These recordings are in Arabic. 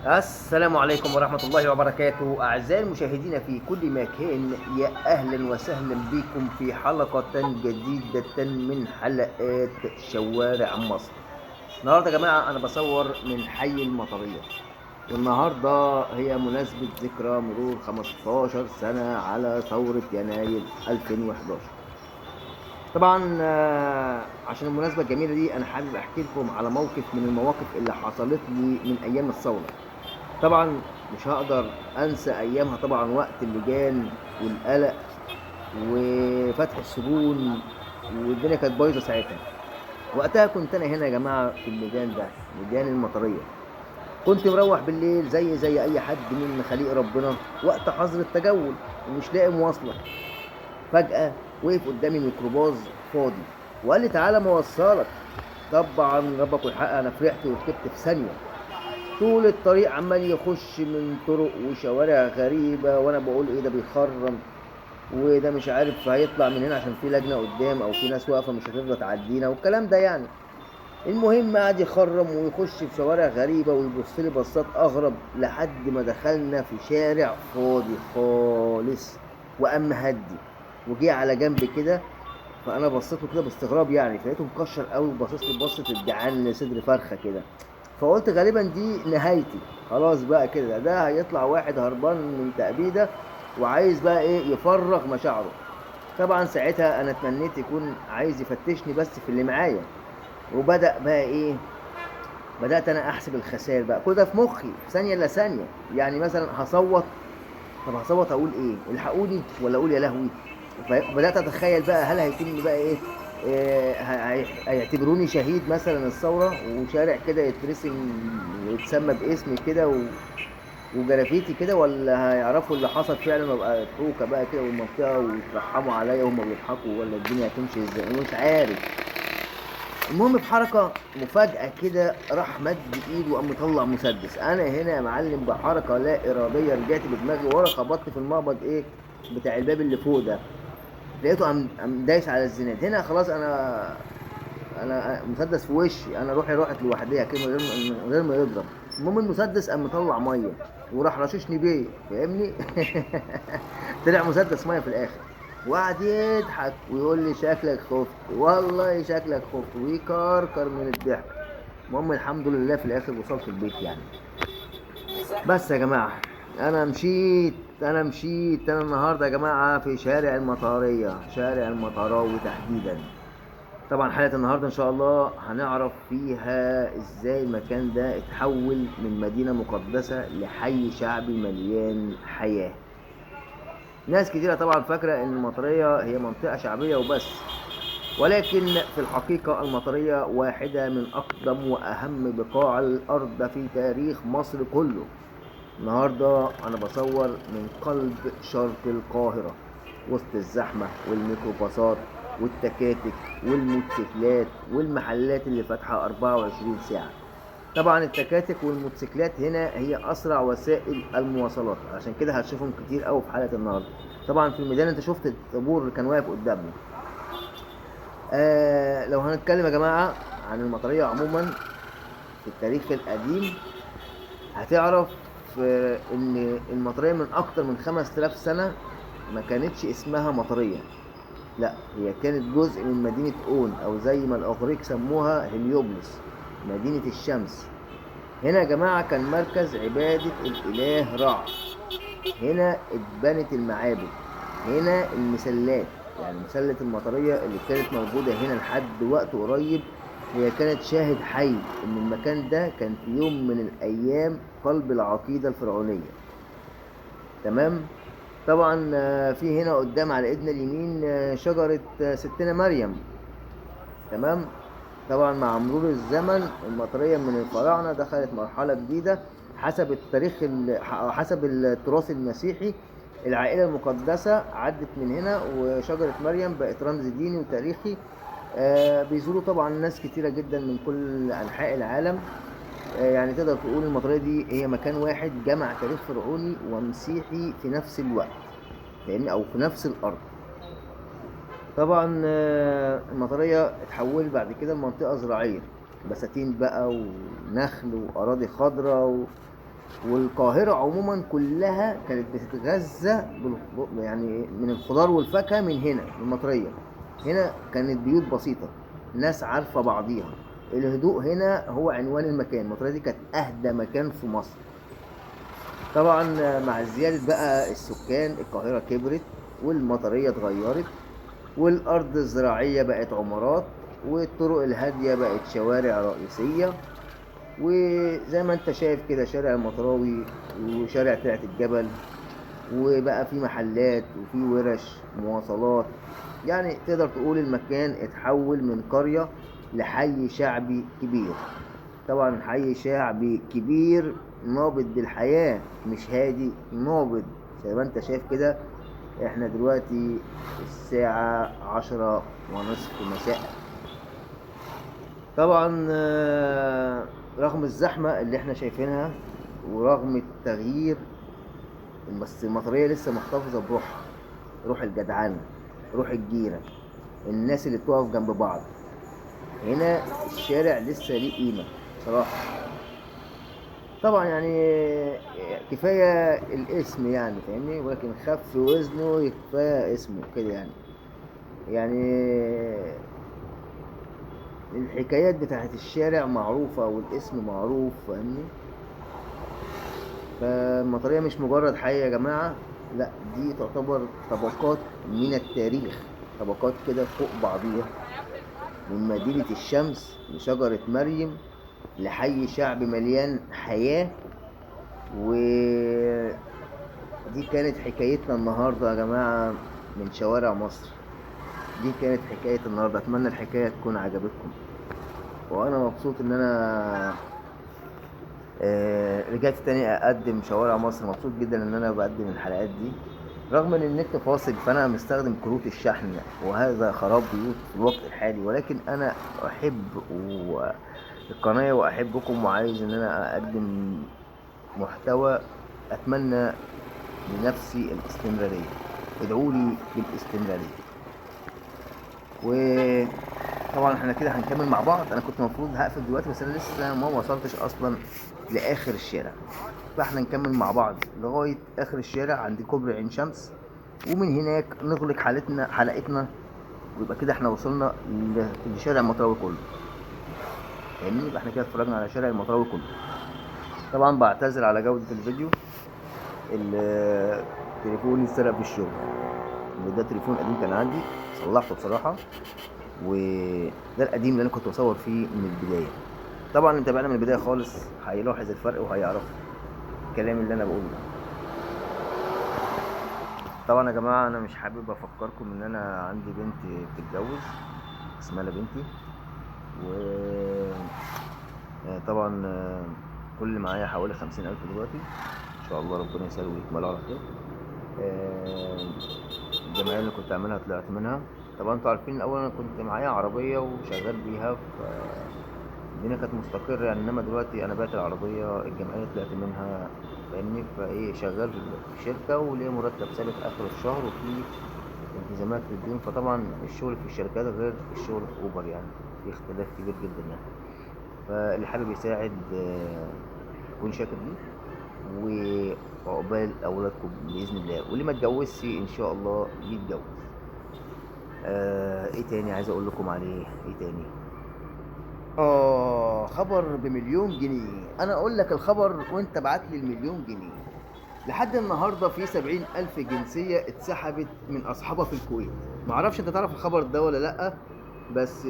السلام عليكم ورحمة الله وبركاته أعزائي المشاهدين في كل مكان، يا أهلا وسهلا بكم في حلقة جديدة من حلقات شوارع مصر. النهاردة يا جماعة أنا بصور من حي المطرية، والنهاردة هي مناسبة ذكرى مرور 15 سنة على ثورة يناير 2011. طبعا عشان المناسبة الجميلة دي أنا حابب أحكي لكم على موقف من المواقف اللي حصلت لي من أيام الثورة. طبعا مش هقدر انسى ايامها، طبعا وقت اللجان والقلق وفتح السجون، والدنيا كانت بايظه ساعتها. وقتها كنت انا هنا يا جماعه في الميدان ده، ميدان المطريه. كنت مروح بالليل زي اي حد من خليق ربنا وقت حظر التجول، ومش لاقي مواصله. فجاه وقف قدامي ميكروباص فاضي وقال لي تعالى ما اوصلك. طبعا ربك والحق انا فرحت وركبت في ثانيه. طول الطريق عمال يخش من طرق وشوارع غريبة، وانا بقول ايه ده بيخرم، وده مش عارف هيطلع من هنا عشان في لجنة قدام او في ناس واقفة مش هترضى تعدينا والكلام ده يعني. المهم قعد يخرم ويخش في شوارع غريبة ويبص لي بصات اغرب لحد ما دخلنا في شارع فاضي خالص، وقام مهدي وجي على جنب كده. فانا بصيت له كده باستغراب يعني، فلقيته مكشر قوي وباصص لي بصه الجعان صدر فرخه كده. فقلت غالبا دي نهايتي، خلاص بقى كده ده هيطلع واحد هربان من تأبيده وعايز بقى ايه يفرغ مشاعره. طبعا ساعتها انا اتمنيت يكون عايز يفتشني بس في اللي معايا. وبدأ بقى ايه، بدأت انا احسب الخسائر بقى كل ده في مخي في ثانية الا ثانية. يعني مثلا هصوت، طب هصوت اقول ايه، الحقوني ولا اقول يا لهوي. فبدات اتخيل بقى هل هيتم بقى ايه، هيعتبروني شهيد مثلا الثوره وشارع كده يترسم ويتسمى باسمي كده وجرافيتي كده، ولا هيعرفوا اللي حصل فعلا وابقى ضحوكه بقى كده والمنطقه ويترحموا عليا وهم بيضحكوا، ولا الدنيا هتمشي ازاي أنا مش عارف. المهم بحركه مفاجاه كده راح مد ايده وقام مطلع مسدس. انا هنا يا معلم بحركه لا اراديه رجعت بدماغي ورا، خبطت في المقبض ايه بتاع الباب اللي فوق ده. لقيته قام دايس على الزناد. هنا خلاص انا مسدس في وشي، انا روحي راحت لوحديها كده من غير ما يضرب. المهم المسدس قام مطلع ميه وراح رششني بيه، فاهمني؟ طلع مسدس ميه في الاخر. وقعد يضحك ويقول لي شكلك خفت، والله شكلك خفت، ويكركر من الضحك. المهم الحمد لله في الاخر وصلت البيت يعني. بس يا جماعة انا النهارده يا جماعة في شارع المطرية، شارع المطراوي تحديدا. طبعا حلقة النهارده ان شاء الله هنعرف فيها ازاي المكان ده اتحول من مدينة مقدسة لحي شعبي مليان حياة. ناس كتيرة طبعا فاكرة ان المطرية هي منطقة شعبية وبس، ولكن في الحقيقة المطرية واحدة من أقدم وأهم بقاع الأرض في تاريخ مصر كله. النهاردة أنا بصور من قلب شرق القاهرة، وسط الزحمة والميكروباصات والتكاتك والموتوسيكلات والمحلات اللي فاتحة 24 ساعة. طبعا التكاتك والموتوسيكلات هنا هي أسرع وسائل المواصلات، عشان كده هتشوفهم كتير أوي في حلقة النهاردة. طبعا في الميدان أنت شفت الطابور اللي كان واقف قدامنا. لو هنتكلم يا جماعة عن المطرية عموما في التاريخ القديم، هتعرف ان المطرية من اكتر من 5000 سنة ما كانتش اسمها مطرية. لا، هي كانت جزء من مدينة اون، او زي ما الاغريق سموها هليوبلس، مدينة الشمس. هنا يا جماعة كان مركز عبادة الاله رع. هنا اتبنت المعابد، هنا المسلات. يعني مسلة المطرية اللي كانت موجودة هنا لحد وقت قريب هي كانت شاهد حي ان المكان ده كان في يوم من الايام قلب العقيدة الفرعونية. تمام. طبعا في هنا قدام على ايدنا اليمين شجرة ستنا مريم. تمام. طبعا مع مرور الزمن المطرية من الفراعنة دخلت مرحلة جديدة حسب التاريخ حسب التراث المسيحي. العائلة المقدسة عدت من هنا وشجرة مريم بقت رمز ديني وتاريخي. بيزوروا طبعا ناس كتيرة جدا من كل أنحاء العالم. يعني تقدر تقول المطرية دي هي مكان واحد جمع تاريخ فرعوني ومسيحي في نفس الوقت، فاهمني، أو في نفس الأرض. طبعا المطرية اتحولت بعد كده لمنطقة زراعية، بساتين بقى ونخل وأراضي خضراء والقاهرة عموما كلها كانت بتتغذى يعني من الخضار والفاكهة من هنا من المطرية. هنا كانت بيوت بسيطة، ناس عارفة بعضيها. الهدوء هنا هو عنوان المكان. المطرية دي كانت أهدى مكان في مصر. طبعا مع زيادة بقى السكان القاهرة كبرت والمطرية اتغيرت، والأرض الزراعية بقت عمارات، والطرق الهادية بقت شوارع رئيسية. وزي ما انت شايف كده شارع المطراوي وشارع طلعت الجبل، وبقى في محلات وفي ورش مواصلات. يعني تقدر تقول المكان اتحول من قرية لحي شعبي كبير. طبعا حي شعبي كبير نابض بالحياة، مش هادي، نابض. زي ما انت شايف كده احنا دلوقتي الساعة 10:30 مساء. طبعا رغم الزحمة اللي احنا شايفينها ورغم التغيير، بس المطرية لسه محتفظة بروحها، روح الجدعنة، روح الجيرة، الناس اللي بتقف جنب بعض. هنا الشارع لسه ليه قيمة بصراحة. طبعا يعني كفاية الاسم يعني فاهمني، ولكن خف وزنه كفاية اسمه كده يعني الحكايات بتاعت الشارع معروفة والاسم معروف فاهمني. فالمطرية مش مجرد حي يا جماعة، لا دي تعتبر طبقات من التاريخ، طبقات كده فوق بعضيها، من مدينة الشمس لشجرة مريم لحي شعبي مليان حياة. ودي كانت حكايتنا النهاردة يا جماعة من شوارع مصر. دي كانت حكاية النهاردة، أتمنى الحكاية تكون عجبتكم. وأنا مبسوط إن أنا رجعت تاني أقدم شوارع مصر. مبسوط جدا إن أنا بقدم الحلقات دي رغم إن النت فاصل، فأنا مستخدم كروت الشحن وهذا خراب بيوت في الوقت الحالي. ولكن أنا أحب القناة وأحبكم وعايز إن أنا أقدم محتوى. أتمنى لنفسي الاستمرارية، ادعولي بالاستمرارية. وطبعا احنا كده هنكمل مع بعض. انا كنت المفروض هقفل دلوقتي بس انا لسه ما وصلتش اصلا لاخر الشارع، فاحنا نكمل مع بعض لغاية اخر الشارع عند كوبري عين شمس، ومن هناك نغلق حلقتنا ويبقى كده احنا وصلنا لشارع المطراوي كله فاهمني. يبقى احنا كده اتفرجنا على شارع المطراوي كله. طبعا بعتذر على جودة الفيديو، تليفوني اتسرق في الشغل، وده تليفون قديم كان عندي صلحته بصراحة، وده القديم اللي انا كنت بصور فيه من البداية. طبعا اللي متابعنا من البداية خالص هيلاحظ الفرق وهيعرف الكلام اللي انا بقوله. طبعا يا جماعة انا مش حابب افكركم ان انا عندي بنت بتتجوز اسمها بنتي، و طبعا كل اللي معايا حوالي 50,000 دلوقتي ان شاء الله، ربنا يسهل ويكملوا على خير. الجمعية اللي كنت عاملها طلعت منها. طبعا انتوا عارفين الاول انا كنت معايا عربية وشغال بيها، الدنيا كانت مستقرة يعني. انما دلوقتي انا بعت العربية، الجمعية طلعت منها فاهمني. فايه شغال في شركة وليه مرتب ثابت اخر الشهر وفي التزامات للدين. فطبعا الشغل في الشركات غير الشغل في اوبر، يعني في اختلاف كبير جدا يعني. فاللي حابب يساعد يكون شاكر ليه، وعقبال اولادكم باذن الله. واللي ما اتجوزش ان شاء الله يتجوز. ايه تاني عايز اقول لكم عليه؟ ايه تاني؟ خبر ب1,000,000 جنيه. انا اقول لك الخبر وانت بعت لي ال1,000,000 جنيه. لحد النهارده في 70,000 جنسية اتسحبت من اصحابها في الكويت. معرفش انت تعرف الخبر ده ولا لا، بس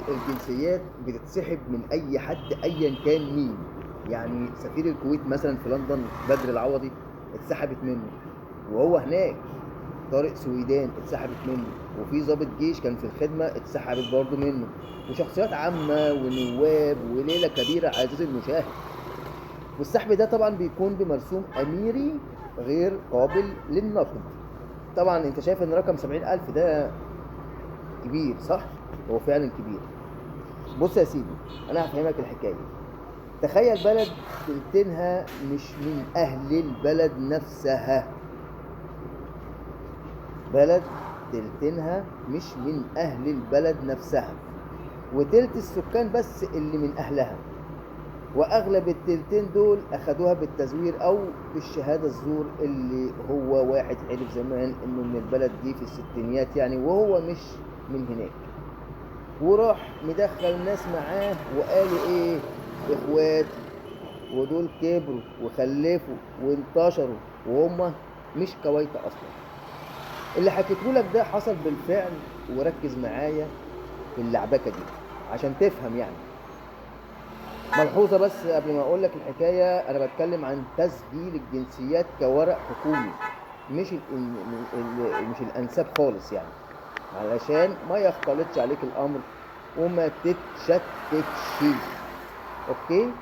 الجنسيات بتتسحب من اي حد ايا كان مين. يعني سفير الكويت مثلا في لندن بدر العوضي اتسحبت منه وهو هناك. طارق سويدان اتسحبت منه، وفي ضابط جيش كان في الخدمة اتسحبت برضه منه، وشخصيات عامة ونواب وليلة كبيرة عزيزي المشاهد. والسحب ده طبعا بيكون بمرسوم أميري غير قابل للنقد. طبعا انت شايف ان رقم 70,000 ده كبير صح؟ هو فعلا كبير. بص يا سيدي انا هفهمك الحكاية. تخيل بلد تلتينها مش من اهل البلد نفسها، بلد تلتينها مش من اهل البلد نفسها، وتلت السكان بس اللي من اهلها. واغلب التلتين دول اخدوها بالتزوير او بالشهاده الزور، اللي هو واحد حلف زمان انه من البلد دي في الستينيات يعني، وهو مش من هناك، وراح مدخل ناس معاه وقالوا ايه، اخواتي، ودول كبروا وخلفوا وانتشروا وهم مش كويتة اصلا. اللي حكيته لك ده حصل بالفعل، وركز معايا في اللعبكة دي عشان تفهم يعني. ملحوظة بس قبل ما اقول لك الحكاية، انا بتكلم عن تسجيل الجنسيات كورق حكومي، مش الانساب خالص يعني، علشان ما يختلطش عليك الامر وما تتشككش. اوكي.